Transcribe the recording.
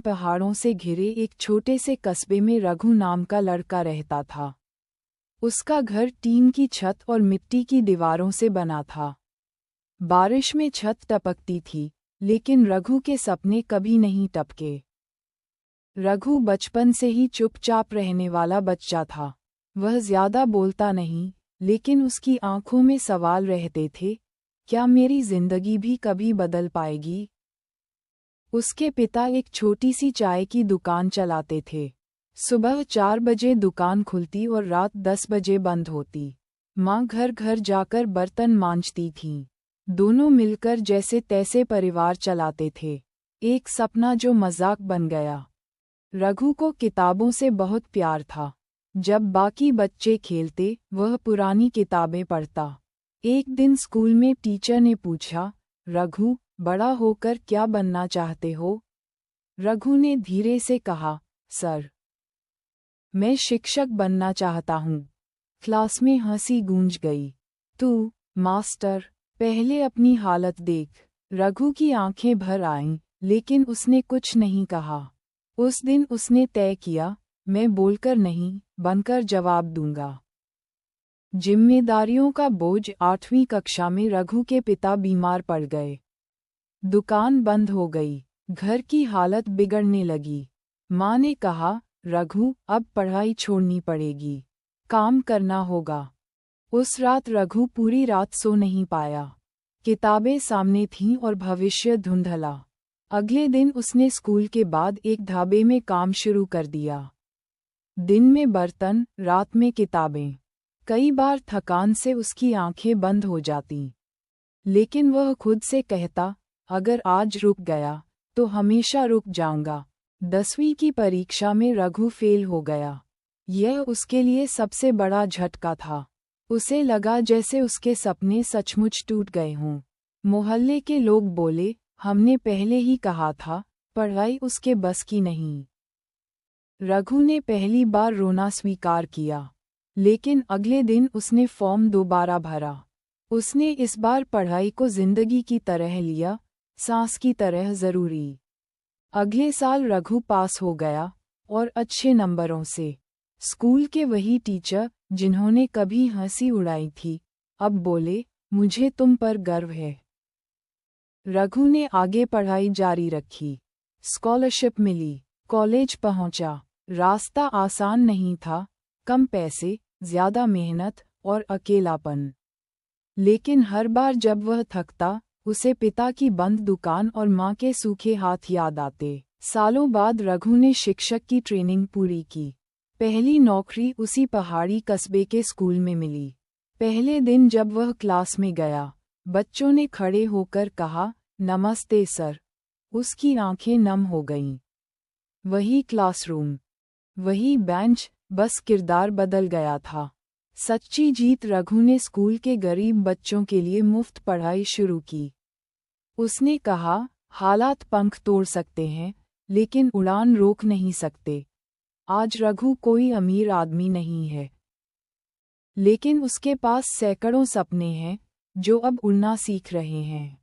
पहाड़ों से घिरे एक छोटे से कस्बे में रघु नाम का लड़का रहता था। उसका घर टीन की छत और मिट्टी की दीवारों से बना था। बारिश में छत टपकती थी, लेकिन रघु के सपने कभी नहीं टपके। रघु बचपन से ही चुपचाप रहने वाला बच्चा था। वह ज्यादा बोलता नहीं, लेकिन उसकी आंखों में सवाल रहते थे, क्या मेरी जिंदगी भी कभी बदल पाएगी? उसके पिता एक छोटी सी चाय की दुकान चलाते थे। सुबह 4 बजे दुकान खुलती और रात 10 बजे बंद होती। माँ घर घर जाकर बर्तन मांजती थीं। दोनों मिलकर जैसे तैसे परिवार चलाते थे। एक सपना जो मजाक बन गया। रघु को किताबों से बहुत प्यार था। जब बाकी बच्चे खेलते, वह पुरानी किताबें पढ़ता। एक दिन स्कूल में टीचर ने पूछा, रघु, बड़ा होकर क्या बनना चाहते हो? रघु ने धीरे से कहा, सर, मैं शिक्षक बनना चाहता हूँ। क्लास में हंसी गूंज गई। तू, मास्टर, पहले अपनी हालत देख। रघु की आंखें भर आईं, लेकिन उसने कुछ नहीं कहा। उस दिन उसने तय किया, मैं बोलकर नहीं, बनकर जवाब दूंगा। जिम्मेदारियों का बोझ 8वीं कक्षा में रघु के पिता बीमार पड़ गए। दुकान बंद हो गई। घर की हालत बिगड़ने लगी। माँ ने कहा, रघु, अब पढ़ाई छोड़नी पड़ेगी। काम करना होगा। उस रात रघु पूरी रात सो नहीं पाया। किताबें सामने थीं और भविष्य धुंधला। अगले दिन उसने स्कूल के बाद एक ढाबे में काम शुरू कर दिया। दिन में बर्तन, रात में किताबें। कई बार थकान से उसकी आंखें बंद हो जातीं। लेकिन वह खुद से कहता, अगर आज रुक गया, तो हमेशा रुक जाऊंगा। 10वीं की परीक्षा में रघु फेल हो गया। यह उसके लिए सबसे बड़ा झटका था। उसे लगा जैसे उसके सपने सचमुच टूट गए हों। मोहल्ले के लोग बोले, हमने पहले ही कहा था, पढ़ाई उसके बस की नहीं। रघु ने पहली बार रोना स्वीकार किया। लेकिन अगले दिन उसने फॉर्म दोबारा भरा। उसने इस बार पढ़ाई को जिंदगी की तरह लिया, सांस की तरह जरूरी। अगले साल रघु पास हो गया, और अच्छे नंबरों से। स्कूल के वही टीचर, जिन्होंने कभी हंसी उड़ाई थी, अब बोले, मुझे तुम पर गर्व है। रघु ने आगे पढ़ाई जारी रखी। स्कॉलरशिप मिली, कॉलेज पहुंचा। रास्ता आसान नहीं था, कम पैसे, ज्यादा मेहनत और अकेलापन। लेकिन हर बार जब वह थकता, उसे पिता की बंद दुकान और माँ के सूखे हाथ याद आते। सालों बाद रघु ने शिक्षक की ट्रेनिंग पूरी की। पहली नौकरी उसी पहाड़ी कस्बे के स्कूल में मिली। पहले दिन जब वह क्लास में गया, बच्चों ने खड़े होकर कहा, नमस्ते सर। उसकी आंखें नम हो गईं। वही क्लासरूम, वही बेंच, बस किरदार बदल गया था। सच्ची जीत। रघु ने स्कूल के गरीब बच्चों के लिए मुफ्त पढ़ाई शुरू की। उसने कहा, हालात पंख तोड़ सकते हैं, लेकिन उड़ान रोक नहीं सकते। आज रघु कोई अमीर आदमी नहीं है, लेकिन उसके पास सैकड़ों सपने हैं, जो अब उड़ना सीख रहे हैं।